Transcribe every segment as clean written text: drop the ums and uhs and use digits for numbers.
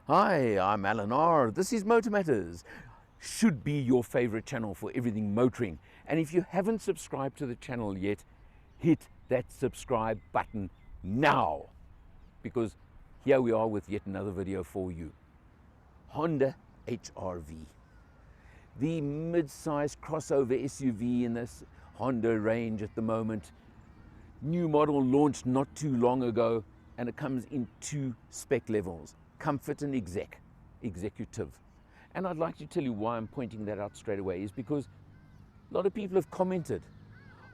Hi, I'm Alan R. This is Motor Matters. Should be your favorite channel for everything motoring. And if you haven't subscribed to the channel yet, hit that subscribe button now. Because here we are with yet another video for you. Honda HRV. The mid-size crossover SUV in this Honda range at the moment. New model launched not too long ago, and it comes in two spec levels. Comfort and executive. And I'd like to tell you why I'm pointing that out straight away is because a lot of people have commented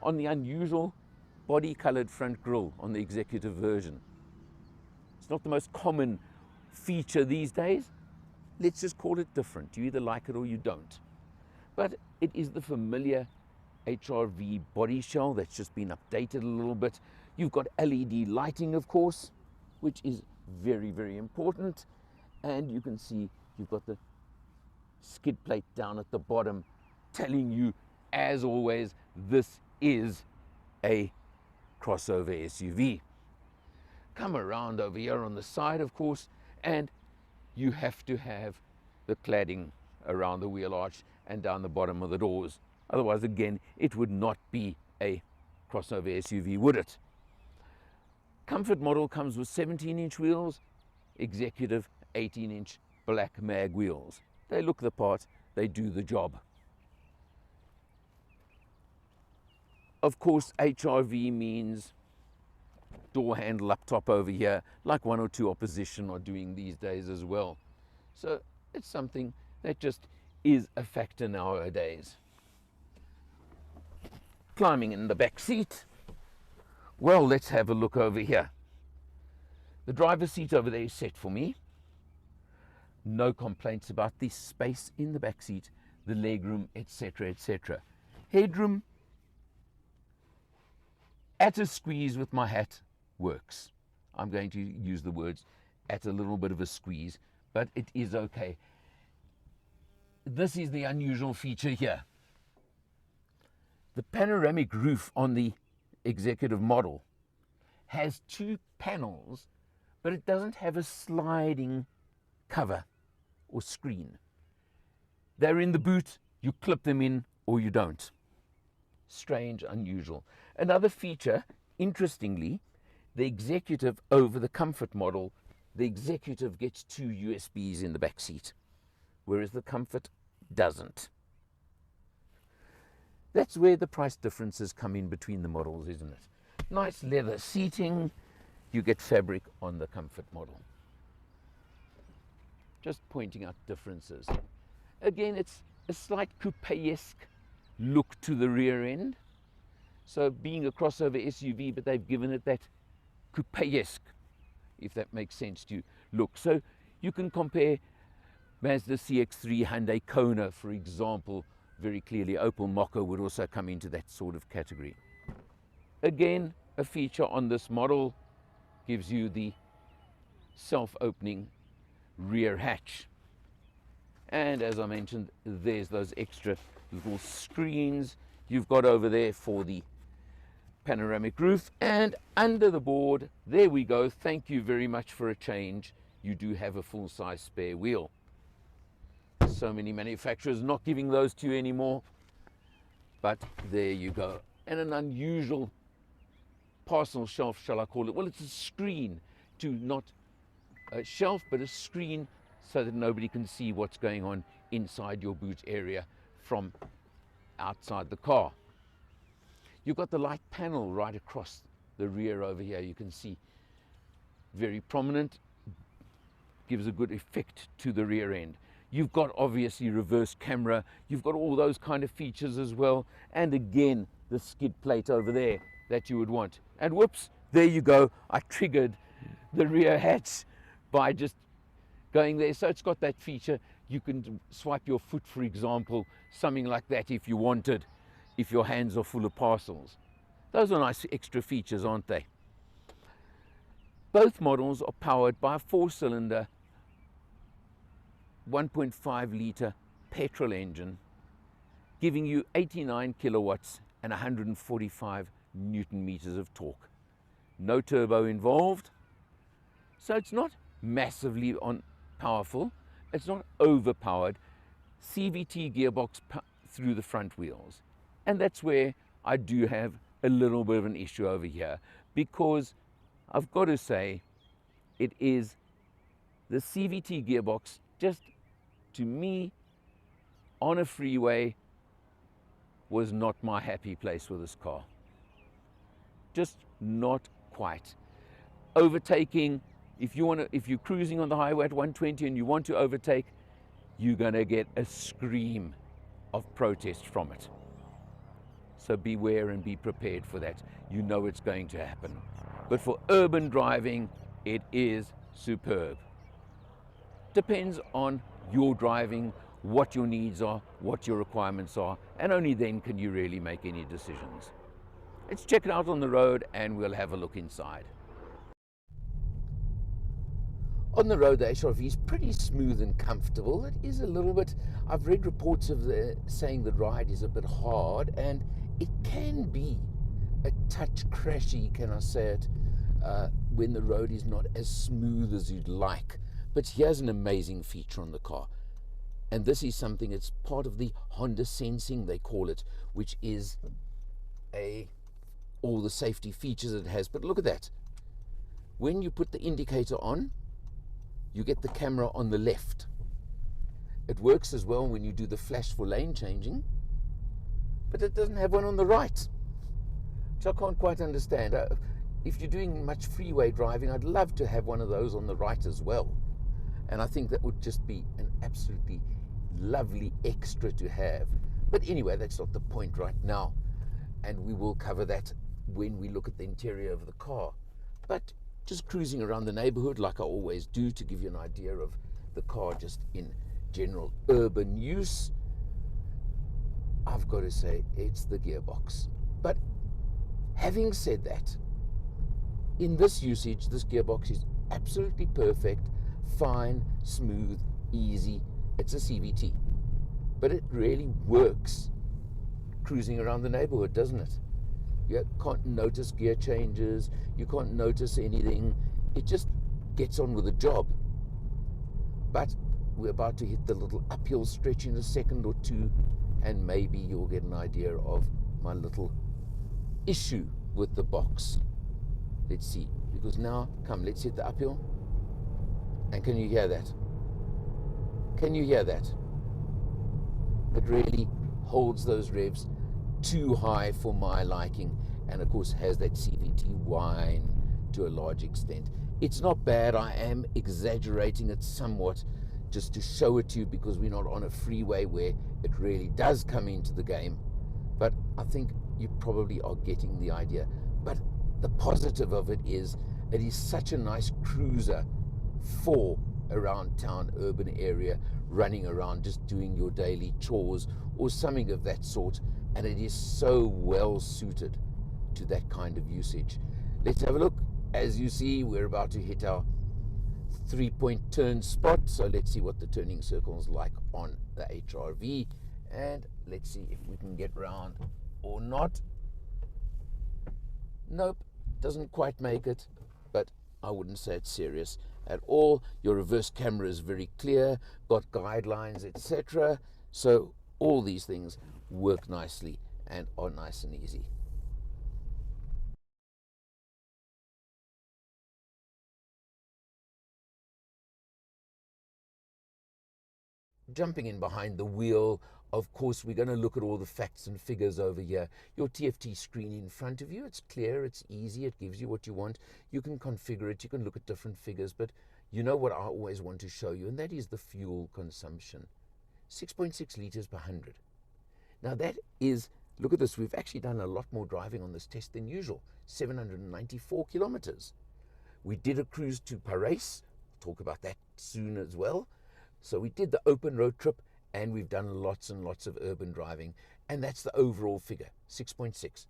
on the unusual body colored front grille on the executive version. It's not the most common feature these days. Let's just call it different. You either like it or you don't. But it is the familiar HRV body shell that's just been updated a little bit. You've got LED lighting, of course, which is very, very important. And you can see you've got the skid plate down at the bottom telling you, as always, this is a crossover SUV. Come around over here on the side, of course, and you have to have the cladding around the wheel arch and down the bottom of the doors. Otherwise, again, it would not be a crossover SUV, would it? Comfort model comes with 17-inch wheels, executive 18-inch black mag wheels. They look the part, they do the job. Of course, HRV means door handle up top over here, like one or two opposition are doing these days as well. So it's something that just is a factor nowadays. Climbing in the back seat. Well, let's have a look over here. The driver's seat over there is set for me. No complaints about the space in the back seat, the legroom, etc., etc. Headroom, at a squeeze with my hat, works. I'm going to use the words at a little bit of a squeeze, but it is okay. This is the unusual feature here. The panoramic roof on the executive model has two panels, but it doesn't have a sliding cover or screen. They're in the boot, you clip them in or you don't. Strange, unusual. Another feature, interestingly, the executive over the comfort model, the executive gets two USBs in the back seat, whereas the comfort doesn't. That's where the price differences come in between the models, isn't it? Nice leather seating. You get fabric on the comfort model. Just pointing out differences. Again, it's a slight coupe-esque look to the rear end. So being a crossover SUV, but they've given it that coupe-esque, if that makes sense to you, look. So you can compare Mazda CX-3, Hyundai Kona, for example, very clearly. Opel Mokka would also come into that sort of category. Again, a feature on this model gives you the self-opening rear hatch. And as I mentioned, there's those extra little screens you've got over there for the panoramic roof. And under the board, there we go. Thank you very much for a change. You do have a full-size spare wheel. So many manufacturers not giving those to you anymore, but there you go. And an unusual parcel shelf, shall I call it? Well, it's a screen, to not a shelf but a screen, so that nobody can see what's going on inside your boot area from outside the car. You've got the light panel right across the rear over here. You can see very prominent, gives a good effect to the rear end. You've got obviously reverse camera. You've got all those kind of features as well. And again, the skid plate over there that you would want. And whoops, there you go. I triggered the rear hatch by just going there. So it's got that feature. You can swipe your foot, for example, something like that if you wanted, if your hands are full of parcels. Those are nice extra features, aren't they? Both models are powered by a 4-cylinder 1.5 litre petrol engine, giving you 89 kilowatts and 145 Newton meters of torque. No turbo involved, so it's not massively on powerful, it's not overpowered. CVT gearbox through the front wheels. And that's where I do have a little bit of an issue over here, because I've got to say it is the CVT gearbox, just to me on a freeway, was not my happy place with this car. Just not quite. Overtaking, if you're cruising on the highway at 120 and you want to overtake, you're going to get a scream of protest from it. So beware and be prepared for that. You know it's going to happen. But for urban driving, it is superb. Depends on your driving, what your needs are, what your requirements are, and only then can you really make any decisions. Let's check it out on the road and we'll have a look inside. On the road, the HRV is pretty smooth and comfortable. It is a little bit, I've read reports of saying the ride is a bit hard, and it can be a touch crashy, can I say it, when the road is not as smooth as you'd like. But here's an amazing feature on the car. And this is something, it's part of the Honda sensing, they call it, which is all the safety features it has. But look at that. When you put the indicator on, you get the camera on the left. It works as well when you do the flash for lane changing, but it doesn't have one on the right, which I can't quite understand. If you're doing much freeway driving, I'd love to have one of those on the right as well. And I think that would just be an absolutely lovely extra to have. But anyway, that's not the point right now. And we will cover that when we look at the interior of the car. But just cruising around the neighborhood like I always do, to give you an idea of the car just in general urban use, I've got to say it's the gearbox. But having said that, in this usage, this gearbox is absolutely perfect, fine, smooth, easy. It's a CVT, but it really works cruising around the neighborhood, doesn't it? You can't notice gear changes, you can't notice anything. It just gets on with the job. But we're about to hit the little uphill stretch in a second or two, and maybe you'll get an idea of my little issue with the box. Let's see, because now, come, let's hit the uphill. And can you hear that? Can you hear that? It really holds those revs too high for my liking, and of course has that CVT whine to a large extent. It's not bad. I am exaggerating it somewhat just to show it to you, because we're not on a freeway where it really does come into the game. But I think you probably are getting the idea. But the positive of it is such a nice cruiser for around town, urban area, running around, just doing your daily chores or something of that sort. And it is so well suited to that kind of usage. Let's have a look. As you see, we're about to hit our 3-point turn spot. So let's see what the turning circle's like on the HRV. And let's see if we can get round or not. Nope, doesn't quite make it, but I wouldn't say it's serious at all. Your reverse camera is very clear, got guidelines, etc. So all these things work nicely and are nice and easy. Jumping in behind the wheel, of course, we're going to look at all the facts and figures over here. Your TFT screen in front of you, it's clear, it's easy, it gives you what you want. You can configure it, you can look at different figures, but you know what I always want to show you, and that is the fuel consumption. 6.6 liters per 100. Now that is, look at this, we've actually done a lot more driving on this test than usual, 794 kilometers. We did a cruise to Paris, talk about that soon as well. So we did the open road trip, and we've done lots and lots of urban driving, and that's the overall figure, 6.6.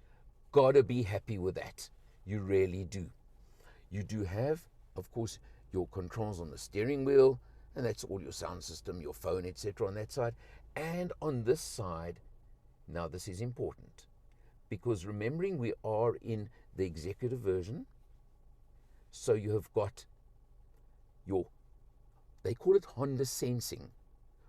Gotta be happy with that. You really do. You do have, of course, your controls on the steering wheel, and that's all your sound system, your phone, etc. on that side. And on this side, now this is important, because remembering we are in the executive version, so you have got your they call it Honda Sensing,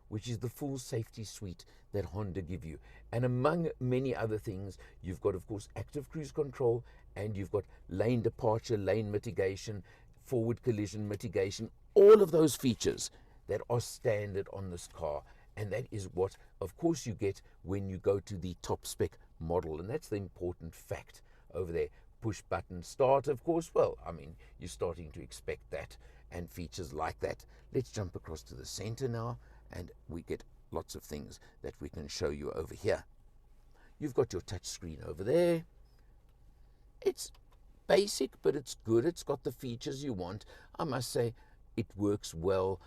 which is the full safety suite that Honda give you. And among many other things, you've got, of course, active cruise control, and you've got lane departure, lane mitigation, forward collision mitigation, all of those features that are standard on this car. And that is what, of course, you get when you go to the top spec model. And that's the important fact over there. Push button start, of course. Well, I mean, you're starting to expect that and features like that. Let's jump across to the center now, and we get lots of things that we can show you over here. You've got your touch screen over there. It's basic, but it's good. It's got the features you want. I must say, it works well.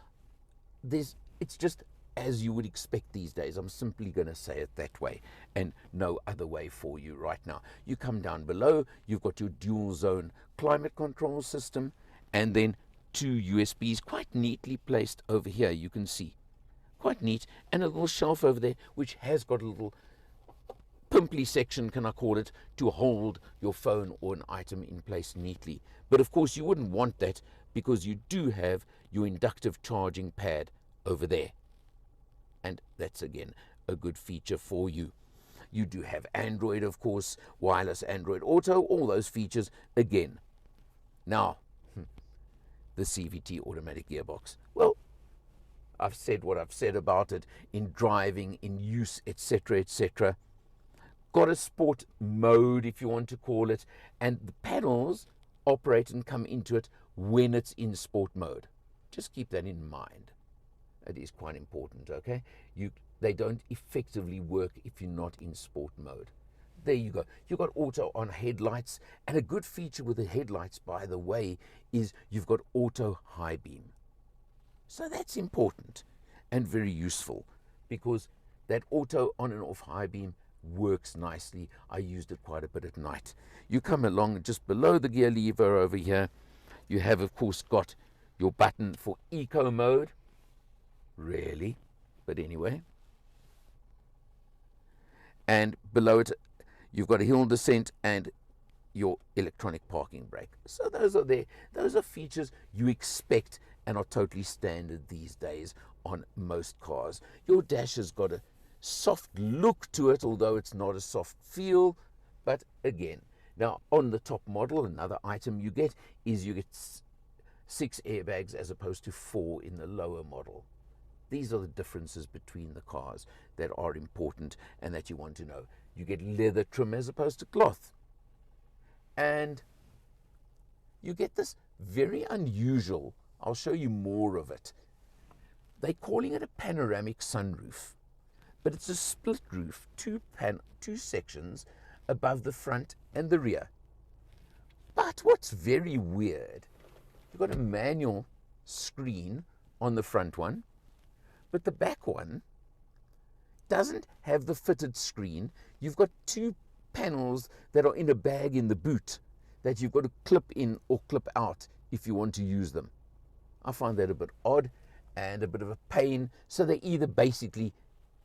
It's just as you would expect these days. I'm simply going to say it that way, and no other way for you right now. You come down below, you've got your dual zone climate control system, and then 2 USBs quite neatly placed over here. You can see, quite neat, and a little shelf over there which has got a little pimply section, can I call it, to hold your phone or an item in place neatly. But of course you wouldn't want that, because you do have your inductive charging pad over there, and that's again a good feature for you. You do have Android, of course, wireless Android Auto, all those features again. Now, the CVT automatic gearbox. Well, I've said what I've said about it in driving, in use, etc., etc. Got a sport mode, if you want to call it, and the pedals operate and come into it when it's in sport mode. Just keep that in mind. It is quite important, okay? They don't effectively work if you're not in sport mode. There you go. You've got auto on headlights, and a good feature with the headlights, by the way, is you've got auto high beam. So that's important and very useful, because that auto on and off high beam works nicely. I used it quite a bit at night. You come along just below the gear lever over here. You have, of course, got your button for eco mode. Really, but anyway. And below it, you've got a hill descent and your electronic parking brake. So those are there. Those are features you expect and are totally standard these days on most cars. Your dash has got a soft look to it, although it's not a soft feel. But again, now on the top model, another item you get is you get 6 airbags as opposed to 4 in the lower model. These are the differences between the cars that are important and that you want to know. You get leather trim as opposed to cloth. And you get this very unusual, I'll show you more of it. They're calling it a panoramic sunroof, but it's a split roof, two sections above the front and the rear. But what's very weird, you've got a manual screen on the front one, but the back one doesn't have the fitted screen. You've got 2 panels that are in a bag in the boot that you've got to clip in or clip out if you want to use them. I find that a bit odd and a bit of a pain. So they're either basically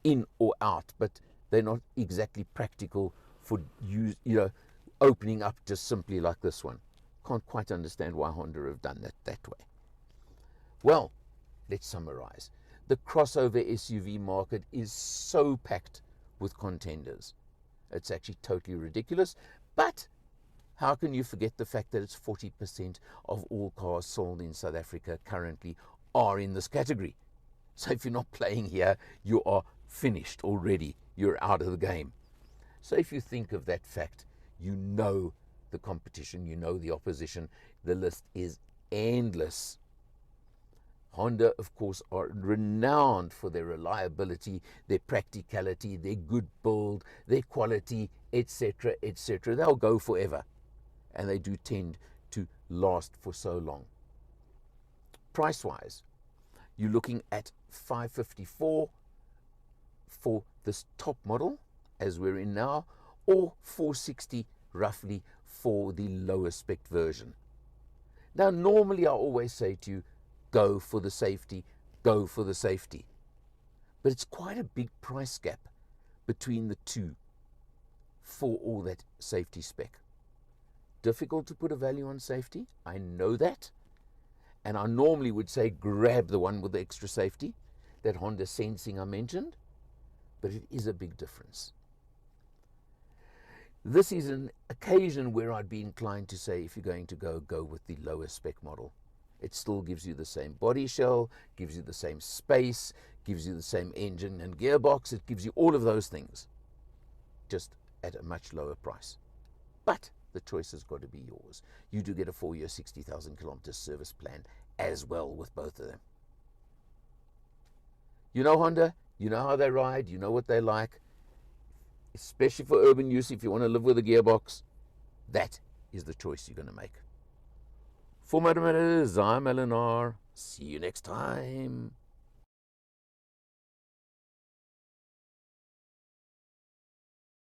in or out, but they're not exactly practical for use, opening up just simply like this one. Can't quite understand why Honda have done that way. Well, let's summarize. The crossover SUV market is so packed with contenders. It's actually totally ridiculous. But how can you forget the fact that it's 40% of all cars sold in South Africa currently are in this category? So if you're not playing here, you are finished already. You're out of the game. So if you think of that fact, you know the competition, you know the opposition. The list is endless. Honda, of course, are renowned for their reliability, their practicality, their good build, their quality, etc., etc. They'll go forever, and they do tend to last for so long. Price-wise, you're looking at $554 for this top model, as we're in now, or $460 roughly for the lower spec version. Now, normally I always say to you, go for the safety, go for the safety. But it's quite a big price gap between the two for all that safety spec. Difficult to put a value on safety, I know that. And I normally would say grab the one with the extra safety, that Honda sensing I mentioned, but it is a big difference. This is an occasion where I'd be inclined to say, if you're going to go with the lower spec model. It still gives you the same body shell, gives you the same space, gives you the same engine and gearbox. It gives you all of those things, just at a much lower price. But the choice has got to be yours. You do get a 4-year, 60,000 kilometer service plan as well with both of them. You know Honda, you know how they ride, you know what they like, especially for urban use. If you want to live with a gearbox, that is the choice you're going to make. For Motormatters, I'm Eleanor. See you next time.